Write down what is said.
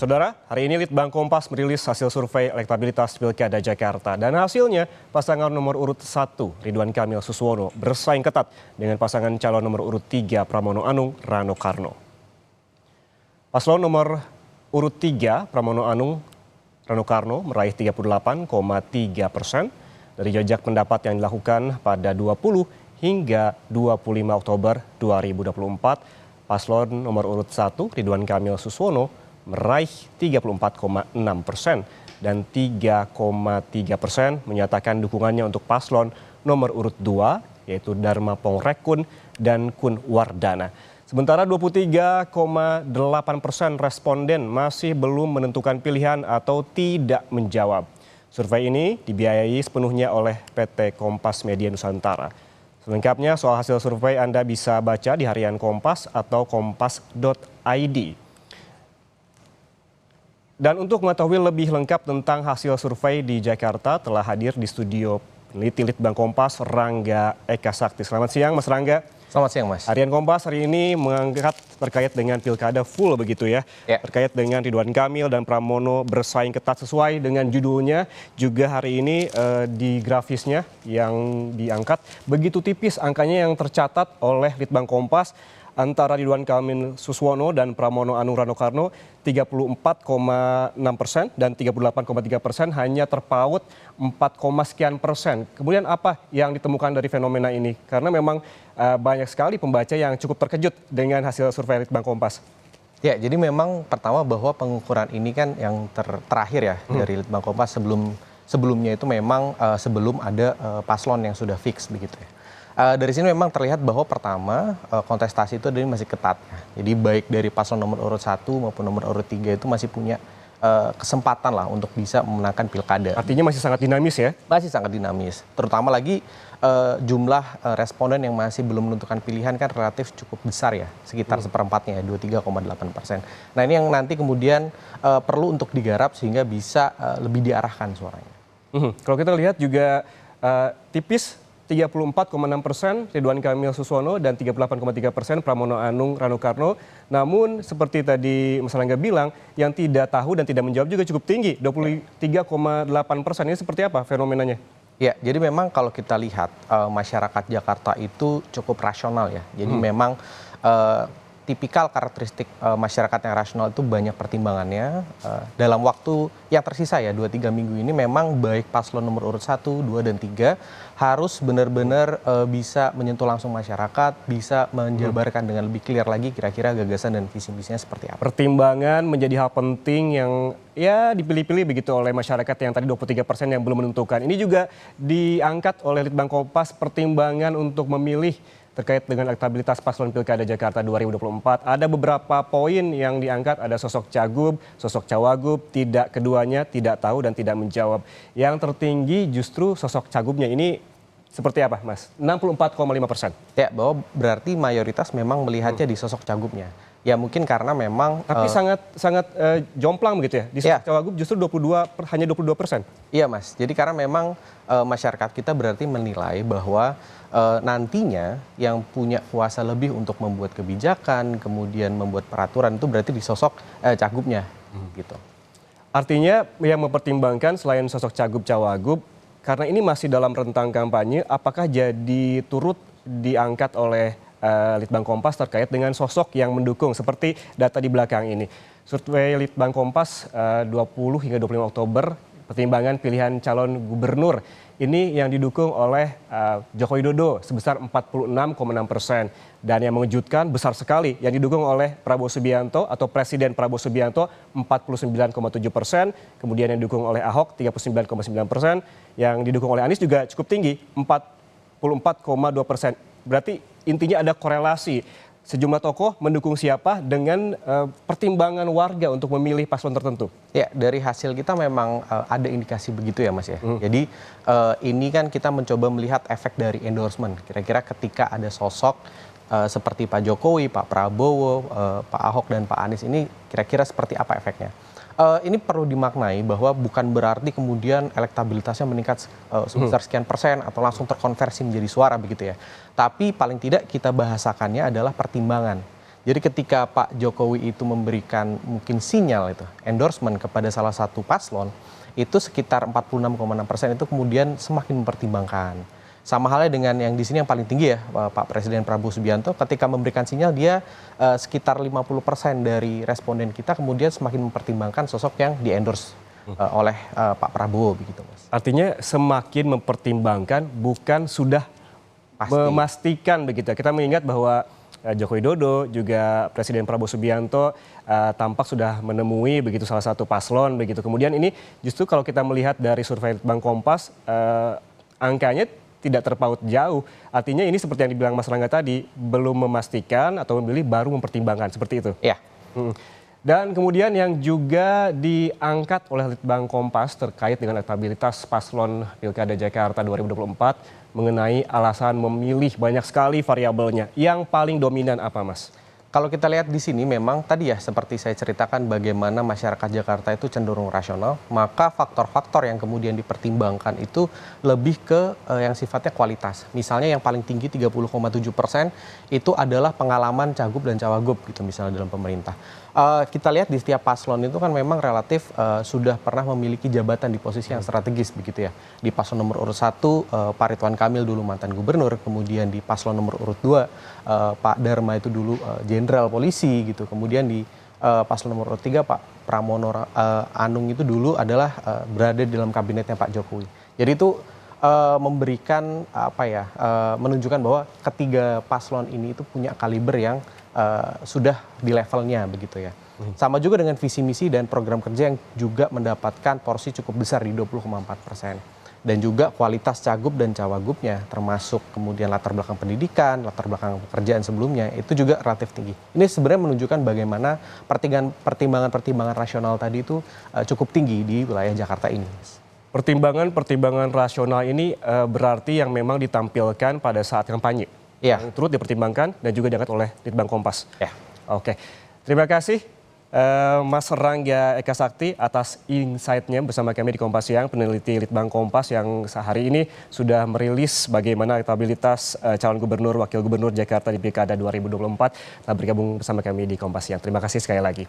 Saudara, hari ini Litbang Kompas merilis hasil survei elektabilitas Pilkada Jakarta. Dan hasilnya, pasangan nomor urut 1 Ridwan Kamil Suswono bersaing ketat dengan pasangan calon nomor urut 3 Pramono Anung Rano Karno. Paslon nomor urut 3 Pramono Anung Rano Karno meraih 38,3% dari jajak pendapat yang dilakukan pada 20 hingga 25 Oktober 2024. Paslon nomor urut 1 Ridwan Kamil Suswono meraih 34,6% dan 3,3% menyatakan dukungannya untuk paslon nomor urut 2 yaitu Dharma Pongrekun dan Kun Wardana. Sementara 23,8% responden masih belum menentukan pilihan atau tidak menjawab. Survei ini dibiayai sepenuhnya oleh PT Kompas Media Nusantara. Selengkapnya soal hasil survei Anda bisa baca di harian Kompas atau kompas.id. Dan untuk mengetahui lebih lengkap tentang hasil survei di Jakarta telah hadir di studio peneliti Litbang Kompas Rangga Eka Sakti. Selamat siang Mas Rangga. Selamat siang Mas. Harian Kompas hari ini mengangkat terkait dengan pilkada full begitu ya. Terkait dengan Ridwan Kamil dan Pramono bersaing ketat sesuai dengan judulnya. Juga hari ini di grafisnya yang diangkat begitu tipis angkanya yang tercatat oleh Litbang Kompas. Antara Ridwan Kamil Suswono dan Pramono Anung Rano Karno 34,6% dan 38,3% hanya terpaut 4, sekian persen. Kemudian apa yang ditemukan dari fenomena ini? Karena memang banyak sekali pembaca yang cukup terkejut dengan hasil survei Litbang Kompas. Ya, jadi memang pertama bahwa pengukuran ini kan yang terakhir ya dari Litbang Kompas sebelumnya itu memang sebelum ada paslon yang sudah fix begitu ya. Dari sini memang terlihat bahwa pertama kontestasi itu masih ketat. Jadi baik dari paslon nomor urut 1 maupun nomor urut 3 itu masih punya kesempatan lah untuk bisa memenangkan pilkada. Artinya masih sangat dinamis ya? Masih sangat dinamis. Terutama lagi jumlah responden yang masih belum menentukan pilihan kan relatif cukup besar ya. Sekitar seperempatnya ya, 23,8%. Nah ini yang nanti kemudian perlu untuk digarap sehingga bisa lebih diarahkan suaranya. Kalau kita lihat juga tipis 34,6% Ridwan Kamil Suswono dan 38,3% Pramono Anung Rano Karno. Namun seperti tadi Mas Rangga bilang, yang tidak tahu dan tidak menjawab juga cukup tinggi, 23,8%. Ini seperti apa fenomenanya? Ya, jadi memang kalau kita lihat masyarakat Jakarta itu cukup rasional ya. Jadi memang tipikal karakteristik masyarakat yang rasional itu banyak pertimbangannya. Dalam waktu yang tersisa ya 2-3 minggu ini memang baik paslon nomor urut 1, 2, dan 3 harus benar-benar bisa menyentuh langsung masyarakat, bisa menjabarkan dengan lebih clear lagi kira-kira gagasan dan visi-misinya seperti apa. Pertimbangan menjadi hal penting yang ya dipilih-pilih begitu oleh masyarakat yang tadi 23% yang belum menentukan. Ini juga diangkat oleh Litbang Kompas pertimbangan untuk memilih terkait dengan elektabilitas paslon Pilkada Jakarta 2024. Ada beberapa poin yang diangkat, ada sosok Cagup, sosok Cawagup, keduanya tidak tahu dan tidak menjawab. Yang tertinggi justru sosok Cagupnya ini seperti apa Mas? 64,5%. Ya, bahwa berarti mayoritas memang melihatnya di sosok Cagupnya. Ya mungkin karena memang tapi sangat jomplang begitu ya. Di sosok Cawagup justru hanya 22%. Iya Mas. Jadi karena memang masyarakat kita berarti menilai bahwa nantinya yang punya kuasa lebih untuk membuat kebijakan, kemudian membuat peraturan itu berarti di sosok Cagupnya gitu. Artinya yang mempertimbangkan selain sosok Cagup Cawagup, karena ini masih dalam rentang kampanye, apakah jadi turut diangkat oleh Litbang Kompas terkait dengan sosok yang mendukung seperti data di belakang ini. Survei Litbang Kompas 20 hingga 25 Oktober, pertimbangan pilihan calon gubernur ini yang didukung oleh Joko Widodo sebesar 46,6%. Dan yang mengejutkan besar sekali yang didukung oleh Prabowo Subianto atau Presiden Prabowo Subianto 49,7%. Kemudian yang didukung oleh Ahok 39,9%. Yang didukung oleh Anies juga cukup tinggi 44,2%. Berarti intinya ada korelasi sejumlah tokoh mendukung siapa dengan pertimbangan warga untuk memilih paslon tertentu. Ya, dari hasil kita memang ada indikasi begitu ya Mas ya. Jadi ini kan kita mencoba melihat efek dari endorsement. Kira-kira ketika ada sosok seperti Pak Jokowi, Pak Prabowo, Pak Ahok dan Pak Anies ini kira-kira seperti apa efeknya. Ini perlu dimaknai bahwa bukan berarti kemudian elektabilitasnya meningkat sebesar sekian persen atau langsung terkonversi menjadi suara begitu ya. Tapi paling tidak kita bahasakannya adalah pertimbangan. Jadi ketika Pak Jokowi itu memberikan mungkin sinyal itu, endorsement kepada salah satu paslon, itu sekitar 46,6% itu kemudian semakin mempertimbangkan. Sama halnya dengan yang di sini yang paling tinggi ya, Pak Presiden Prabowo Subianto, ketika memberikan sinyal dia sekitar 50% dari responden kita kemudian semakin mempertimbangkan sosok yang di-endorse oleh Pak Prabowo begitu, Mas. Artinya semakin mempertimbangkan, bukan sudah Pasti. memastikan begitu. Kita mengingat bahwa Joko Widodo juga Presiden Prabowo Subianto tampak sudah menemui begitu salah satu paslon begitu. Kemudian ini justru kalau kita melihat dari survei Litbang Kompas angkanya tidak terpaut jauh. Artinya ini seperti yang dibilang Mas Rangga tadi, belum memastikan atau memilih baru mempertimbangkan seperti itu. Ya. Dan kemudian yang juga diangkat oleh Litbang Kompas terkait dengan elektabilitas paslon Pilkada Jakarta 2024 mengenai alasan memilih banyak sekali variabelnya. Yang paling dominan apa, Mas? Kalau kita lihat di sini memang tadi ya seperti saya ceritakan bagaimana masyarakat Jakarta itu cenderung rasional, maka faktor-faktor yang kemudian dipertimbangkan itu lebih ke yang sifatnya kualitas. Misalnya yang paling tinggi 30,7% itu adalah pengalaman cagup dan cawagup gitu misalnya dalam pemerintah. Kita lihat di setiap paslon itu kan memang relatif sudah pernah memiliki jabatan di posisi yang strategis begitu ya. Di paslon nomor urut 1 Pak Ridwan Kamil dulu mantan gubernur, kemudian di paslon nomor urut 2 Pak Dharma itu dulu jenderal polisi gitu. Kemudian di paslon nomor urut 3 Pak Pramono Anung itu dulu adalah berada di dalam kabinetnya Pak Jokowi. Jadi itu memberikan menunjukkan bahwa ketiga paslon ini itu punya kaliber yang sudah di levelnya begitu ya. Sama juga dengan visi misi dan program kerja yang juga mendapatkan porsi cukup besar di 20,4%. Dan juga kualitas cagup dan cawagupnya termasuk kemudian latar belakang pendidikan, latar belakang pekerjaan sebelumnya itu juga relatif tinggi. Ini sebenarnya menunjukkan bagaimana pertimbangan-pertimbangan rasional tadi itu cukup tinggi di wilayah Jakarta ini. Pertimbangan-pertimbangan rasional ini berarti yang memang ditampilkan pada saat kampanye. Ya. Yang turut dipertimbangkan dan juga diangkat oleh Litbang Kompas. Ya. Oke, terima kasih Mas Rangga Eka Sakti atas insight-nya bersama kami di Kompas Siang, peneliti Litbang Kompas yang sehari ini sudah merilis bagaimana elektabilitas calon gubernur, wakil gubernur Jakarta di Pilkada 2024. Telah bergabung bersama kami di Kompas Siang. Terima kasih sekali lagi.